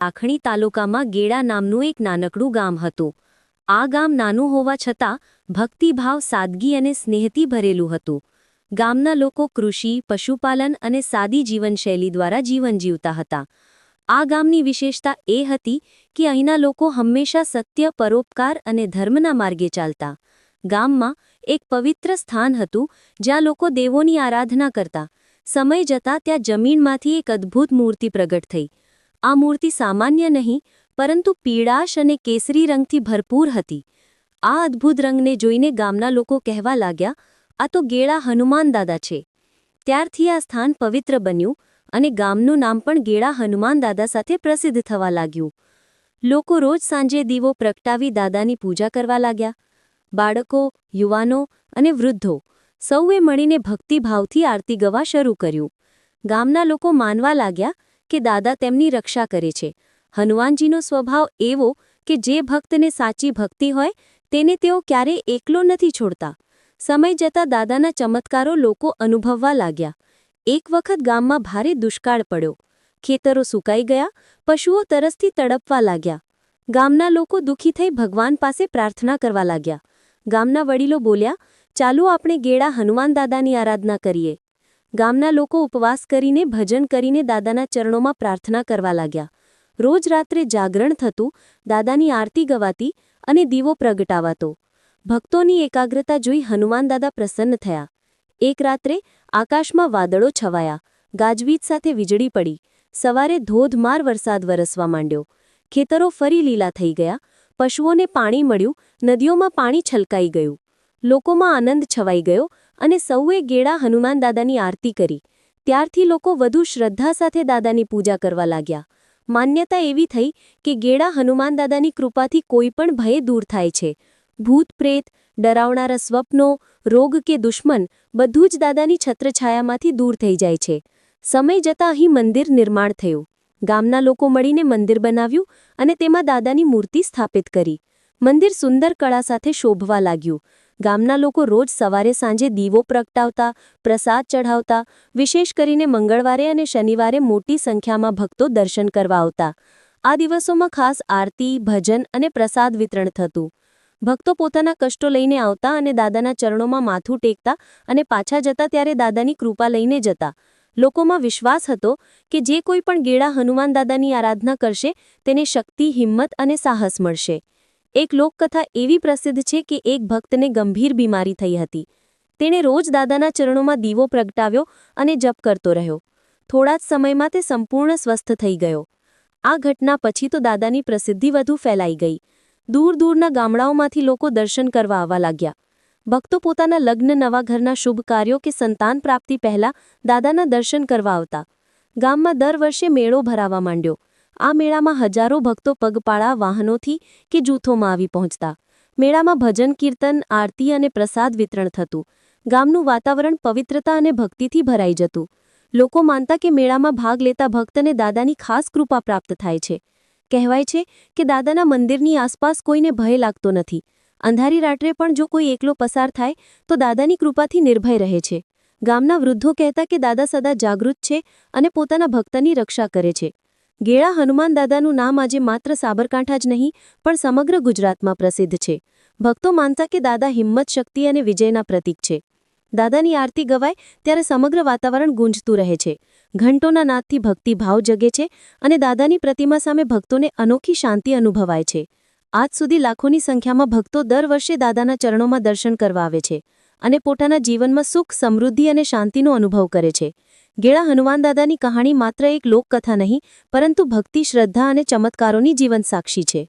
આખણી તાલુકામાં ગેડા નામનું એક નાનકડું ગામ હતું. આ ગામ નાનું હોવા છતાં ભક્તિભાવ, સાદગી અને સ્નેહથી ભરેલું હતું. ગામના લોકો કૃષિ, પશુપાલન અને સાદી જીવનશૈલી દ્વારા જીવન જીવતા હતા. આ ગામની વિશેષતા એ હતી કે અહીંના લોકો હંમેશા સત્ય, પરોપકાર અને ધર્મના માર્ગે ચાલતા. ગામમાં એક પવિત્ર સ્થાન હતું જ્યાં લોકો દેવોની આરાધના કરતા. સમય જતાં ત્યાં જમીનમાંથી એક અદ્ભુત મૂર્તિ પ્રગટ થઈ. આ મૂર્તિ સામાન્ય નહીં, પરંતુ પીળાશ અને કેસરી રંગથી ભરપૂર હતી. આ અદ્ભુત રંગને જોઈને ગામના લોકો કહેવા લાગ્યા, આ તો ગેડા હનુમાન દાદા છે. ત્યારથી આ સ્થાન પવિત્ર બન્યું અને ગામનું નામ પણ ગેડા હનુમાન દાદા સાથે પ્રસિદ્ધ થવા લાગ્યું. લોકો રોજ સાંજે દીવો પ્રગટાવી દાદાની પૂજા કરવા લાગ્યા. બાળકો, યુવાનો અને વૃદ્ધો સૌએ મળીને ભક્તિભાવથી આરતી ગવા શરૂ કર્યું. ગામના લોકો માનવા લાગ્યા કે દાદા તેમની રક્ષા કરે છે. હનુમાનજીનો સ્વભાવ એવો કે જે ભક્તને સાચી ભક્તિ હોય તેને તેઓ ક્યારેય એકલો નથી છોડતા. સમય જતાં દાદાના ચમત્કારો લોકો અનુભવવા લાગ્યા. એક વખત ગામમાં ભારે દુષ્કાળ પડ્યો. ખેતરો સુકાઈ ગયા, પશુઓ તરસથી તડપવા લાગ્યા. ગામના લોકો દુઃખી થઈ ભગવાન પાસે પ્રાર્થના કરવા લાગ્યા. ગામના વડીલો બોલ્યા, ચાલો આપણે ગેડા હનુમાન દાદાની આરાધના કરીએ. ગામના લોકો ઉપવાસ કરીને, ભજન કરીને દાદાના ચરણોમાં પ્રાર્થના કરવા લાગ્યા. રોજ રાત્રે જાગરણ થતું, દાદાની આરતી ગવાતી અને દીવો પ્રગટાવાતો. ભક્તોની એકાગ્રતા જોઈ હનુમાન દાદા પ્રસન્ન થયા. એક રાત્રે આકાશમાં વાદળો છવાયા, ગાજવીજ સાથે વીજળી પડી. સવારે ધોધમાર વરસાદ વરસવા માંડ્યો. ખેતરો ફરી લીલા થઈ ગયા. પશુઓને પાણી મળ્યું, નદીઓમાં પાણી છલકાઈ ગયું. લોકોમાં આનંદ છવાઈ ગયો અને સૌએ ગેડા હનુમાન દાદાની આરતી કરી. ત્યારથી લોકો વધુ શ્રદ્ધા સાથે દાદાની પૂજા કરવા લાગ્યા. માન્યતા એવી થઈ કે ગેડા હનુમાન દાદાની કૃપાથી કોઈ પણ ભય દૂર થાય છે. ભૂત પ્રેત, ડરાવનારા સ્વપ્નો, રોગ કે દુશ્મન બધું જ દાદાની છત્રછાયામાંથી દૂર થઈ જાય છે. સમય જતાં અહીં મંદિર નિર્માણ થયું. ગામના લોકો મળીને મંદિર બનાવ્યું અને તેમાં દાદાની મૂર્તિ સ્થાપિત કરી. મંદિર સુંદર કળા સાથે શોભવા લાગ્યું. ગામના લોકો રોજ સવારે સાંજે દીવો પ્રગટાવતા, પ્રસાદ ચઢાવતા. વિશેષ કરીને મંગળવારે અને શનિવારે મોટી સંખ્યામાં ભક્તો દર્શન કરવા આવતા. આ દિવસોમાં ખાસ આરતી, ભજન અને પ્રસાદ વિતરણ થતું. ભક્તો પોતાના કષ્ટો લઈને આવતા અને દાદાના ચરણોમાં માથું ટેકતા અને પાછા જતા ત્યારે દાદાની કૃપા લઈને જતા. લોકોમાં વિશ્વાસ હતો કે જે કોઈ પણ ગેડા હનુમાન દાદાની આરાધના કરશે તેને શક્તિ, હિંમત અને સાહસ મળશે. એક લોકકથા એવી પ્રસિદ્ધ છે કે એક ભક્તને ગંભીર બીમારી થઈ હતી. તેણે રોજ દાદાના ચરણોમાં દીવો પ્રગટાવ્યો અને જપ કરતો રહ્યો. થોડા જ સમયમાં તે સંપૂર્ણ સ્વસ્થ થઈ ગયો. આ ઘટના પછી તો દાદાની પ્રસિદ્ધિ વધુ ફેલાઈ ગઈ. દૂર દૂરના ગામડાઓમાંથી લોકો દર્શન કરવા આવવા લાગ્યા. ભક્તો પોતાના લગ્ન, નવા ઘરના શુભ કાર્યો કે સંતાન પ્રાપ્તિ પહેલા દાદાના દર્શન કરવા આવતા. ગામમાં દર વર્ષે મેળો ભરાવા માંડ્યો. આ મેળામાં હજારો ભક્તો પગપાળા વાહનોથી કે જૂથોમાં આવી પહોંચતા. મેળામાં ભજન, કીર્તન, આરતી અને પ્રસાદ વિતરણ થતું. ગામનું વાતાવરણ પવિત્રતા અને ભક્તિથી ભરાઈ જતું. લોકો માનતા કે મેળામાં ભાગ લેતા ભક્તને દાદાની ખાસ કૃપા પ્રાપ્ત થાય છે. કહેવાય છે કે દાદાના મંદિરની આસપાસ કોઈને ભય લાગતો નથી. અંધારી રાત્રે પણ જો કોઈ એકલો પસાર થાય તો દાદાની કૃપાથી નિર્ભય રહે છે. ગામના વૃદ્ધો કહેતા કે દાદા સદા જાગૃત છે અને પોતાના ભક્તની રક્ષા કરે છે. ગેડા હનુમાન દાદાનું નામ આજે માત્ર સાબરકાંઠા જ નહીં પણ સમગ્ર ગુજરાતમાં પ્રસિદ્ધ છે. ભક્તો માનતા કે દાદા હિંમત, શક્તિ અને વિજયના પ્રતીક છે. દાદાની આરતી ગવાય ત્યારે સમગ્ર વાતાવરણ ગુંજતું રહે છે. ઘંટોના નાદથી ભક્તિભાવ જગે છે અને દાદાની પ્રતિમા સામે ભક્તોને અનોખી શાંતિ અનુભવાય છે. આજ સુધી લાખોની સંખ્યામાં ભક્તો દર વર્ષે દાદાના ચરણોમાં દર્શન કરવા આવે છે અને પોતાના જીવનમાં સુખ, સમૃદ્ધિ અને શાંતિનો અનુભવ કરે છે. ગેડા હનુમાન દાદાની કહાણી માત્ર એક લોકકથા નહીં પરંતુ ભક્તિ, શ્રદ્ધા અને ચમત્કારોની જીવન સાક્ષી છે.